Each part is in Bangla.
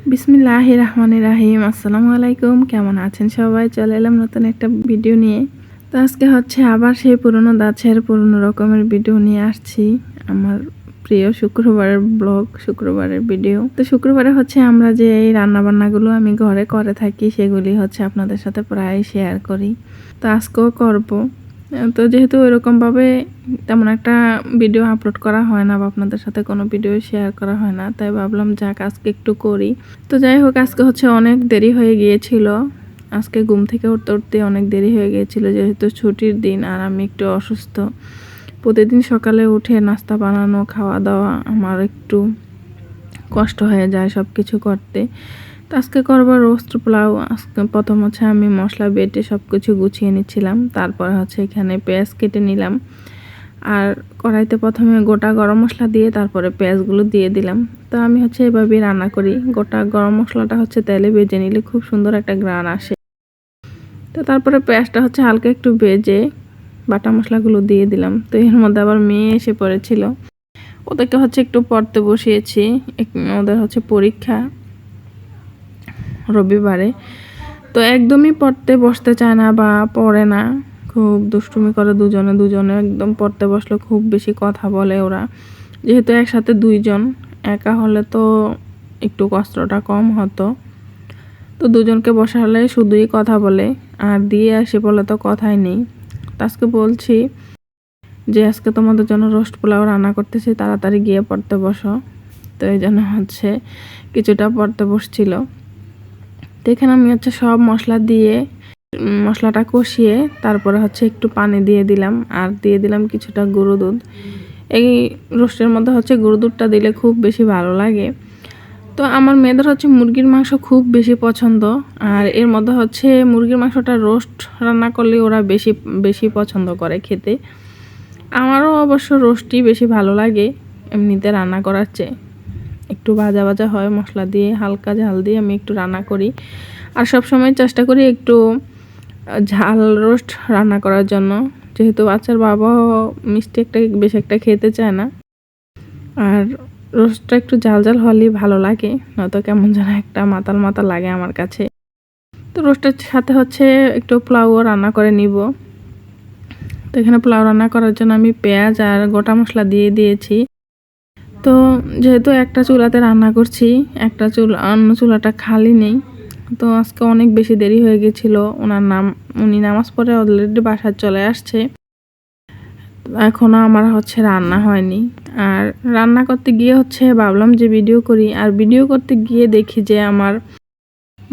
বিসমিল্লাহির রহমানির রহিম। আসসালামু আলাইকুম। কেমন আছেন সবাই? চলে এলাম নতুন একটা ভিডিও নিয়ে। তো আজকে হচ্ছে আবার সেই পুরনো দাছের পুরনো রকমের ভিডিও নিয়ে আসছি। আমার প্রিয় শুক্রবারের ব্লগ, শুক্রবারের ভিডিও। তো শুক্রবারে হচ্ছে আমরা যে এই রান্নাবান্নাগুলো আমি ঘরে করে থাকি সেগুলি হচ্ছে আপনাদের সাথে প্রায় শেয়ার করি। তো আজকেও করব। তো যেহেতু ওইরকমভাবে তেমন একটা ভিডিও আপলোড করা হয় না বা আপনাদের সাথে কোনো ভিডিও শেয়ার করা হয় না, তাই ভাবলাম যাক আজকে একটু করি। তো যাই হোক, আজকে হচ্ছে অনেক দেরি হয়ে গিয়েছিল। আজকে ঘুম থেকে উঠতে উঠতে অনেক দেরি হয়ে গিয়েছিল, যেহেতু ছুটির দিন আর আমি একটু অসুস্থ। প্রতিদিন সকালে উঠে নাস্তা বানানো, খাওয়া দাওয়া আমার একটু কষ্ট হয়ে যায় সব কিছু করতে। তো আজকে করবো রোস্ট পোলাও। আজকে প্রথম হচ্ছে আমি মশলা বেটে সব কিছু গুছিয়ে নিচ্ছিলাম, তারপরে হচ্ছে এখানে পেঁয়াজ কেটে নিলাম। আর কড়াইতে প্রথমে গোটা গরম মশলা দিয়ে তারপরে পেঁয়াজগুলো দিয়ে দিলাম। তো আমি হচ্ছে এভাবেই রান্না করি। গোটা গরম মশলাটা হচ্ছে তেলে ভেজে নিলে খুব সুন্দর একটা ঘ্রাণ আসে। তো তারপরে পেঁয়াজটা হচ্ছে হালকা একটু ভেজে বাটা মশলাগুলো দিয়ে দিলাম। তো এর মধ্যে আবার মেয়ে এসে পড়েছিল, ওদেরকে হচ্ছে একটু পড়তে বসিয়েছি। ওদের হচ্ছে পরীক্ষা রবিবারে। তো একদমই পড়তে বসতে চায় না বা পড়ে না, খুব দুষ্টুমি করে। দুজনে একদম পড়তে বসলে খুব বেশি কথা বলে ওরা। যেহেতু একসাথে দুইজন, একা হলে তো একটু কষ্টটা কম হতো। তো দুজনকে বসালে শুধুই কথা বলে, আর দিয়ে আসে বলে তো কথাই নেই। তো আজকে বলছি যে আজকে তোমাদের জন্য রোস্ট পোলাও রান্না করতেছি, তাড়াতাড়ি গিয়ে পড়তে বসো। তো এই জন্য হচ্ছে কিছুটা পড়তে বসছিল। তো এখানে আমি হচ্ছে সব মশলা দিয়ে মশলাটা কষিয়ে তারপরে হচ্ছে একটু পানি দিয়ে দিলাম, আর দিয়ে দিলাম কিছুটা গরু দুধ। এই রোস্টের মধ্যে হচ্ছে গরু দুধটা দিলে খুব বেশি ভালো লাগে। তো আমার মেয়েদের হচ্ছে মুরগির মাংস খুব বেশি পছন্দ, আর এর মধ্যে হচ্ছে মুরগির মাংসটা রোস্ট রান্না করলে ওরা বেশি বেশি পছন্দ করে খেতে। আমারও অবশ্য রোস্টই বেশি ভালো লাগে এমনিতে রান্না করার চেয়ে। একটু ভাজা ভাজা হয় মশলা দিয়ে, হালকা ঝাল দিয়ে আমি একটু রান্না করি। আর সব সময় চেষ্টা করি একটু ঝাল রোস্ট রান্না করার জন্য, যেহেতু বাচ্চার বাবাও মিষ্টি একটা বেশি একটা খেতে চায় না। আর রোস্টটা একটু ঝাল ঝাল হলেই ভালো লাগে, নয়তো কেমন যেন একটা মাতাল মাতাল লাগে আমার কাছে। তো রোস্টের সাথে হচ্ছে একটু পোলাও রান্না করে নিব। তো এখানে পোলাও রান্না করার জন্য আমি পেঁয়াজ আর গোটা মশলা দিয়ে দিয়েছি। তো যেহেতু একটা চুলাতে রান্না করছি, একটা অন্য চুলাটা খালি নেই। তো আজকে অনেক বেশি দেরি হয়ে গেছিল। উনি নামাজ পড়ে অলরেডি বাসায় চলে আসছে। এখনও আমার হচ্ছে রান্না হয়নি। আর রান্না করতে গিয়ে হচ্ছে ভাবলাম যে ভিডিও করি, আর ভিডিও করতে গিয়ে দেখি যে আমার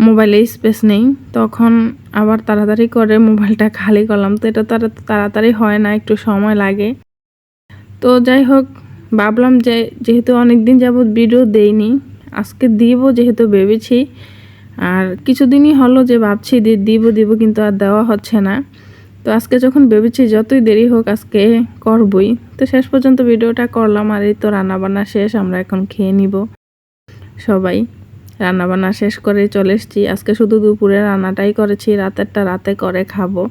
মোবাইলে স্পেস নেই। তখন আবার তাড়াতাড়ি করে মোবাইলটা খালি করলাম। তো এটা তাড়াতাড়ি হয় না, একটু সময় লাগে। তো যাই হোক, ভাবলাম যে যেহেতু অনেক দিন যাবত ভিডিও দেইনি, আজকে দিব যেহেতু ভেবেছি। আর কিছুদিনই হলো যে ভাবছি দিব কিন্তু আর দেওয়া হচ্ছে না। তো আজকে যখন ভেবেছি যতই দেরি হোক আজকে করবই, তো শেষ পর্যন্ত ভিডিওটা করলাম। আর এই তো রান্নাবান্না শেষ, আমরা এখন খেয়ে নিব সবাই। রান্নাবান্না শেষ করে চলে এসেছি। আজকে শুধু দুপুরে রান্নাটাই করেছি, রাতেরটা রাতে করে খাবো।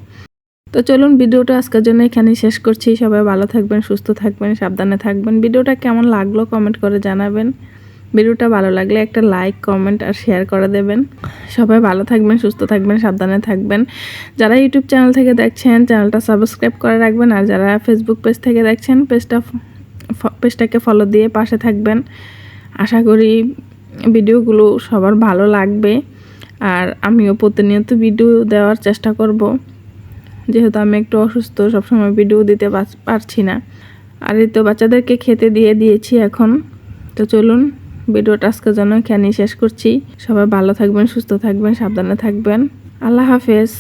তো চলুন, ভিডিওটা আজকের জন্য এখানেই শেষ করছি। সবাই ভালো থাকবেন, সুস্থ থাকবেন, সাবধানে থাকবেন। ভিডিওটা কেমন লাগলো কমেন্ট করে জানাবেন। ভিডিওটা ভালো লাগলে একটা লাইক, কমেন্ট আর শেয়ার করে দেবেন। সবাই ভালো থাকবেন, সুস্থ থাকবেন, সাবধানে থাকবেন। যারা ইউটিউব চ্যানেল থেকে দেখছেন চ্যানেলটা সাবস্ক্রাইব করে রাখবেন, আর যারা ফেসবুক পেজ থেকে দেখছেন পেজটাকে ফলো দিয়ে পাশে থাকবেন। আশা করি ভিডিওগুলো সবার ভালো লাগবে, আর আমিও প্রতিনিয়ত ভিডিও দেওয়ার চেষ্টা করব। যেহেতু আমি একটু অসুস্থ, সবসময় ভিডিও দিতে পারছি না। আর এই তো বাচ্চাদেরকে খেতে দিয়েছি এখন। তো চলুন, ভিডিওটা আজকের জন্য এখানেই শেষ করছি। সবাই ভালো থাকবেন, সুস্থ থাকবেন, সাবধানে থাকবেন। আল্লাহ হাফেজ।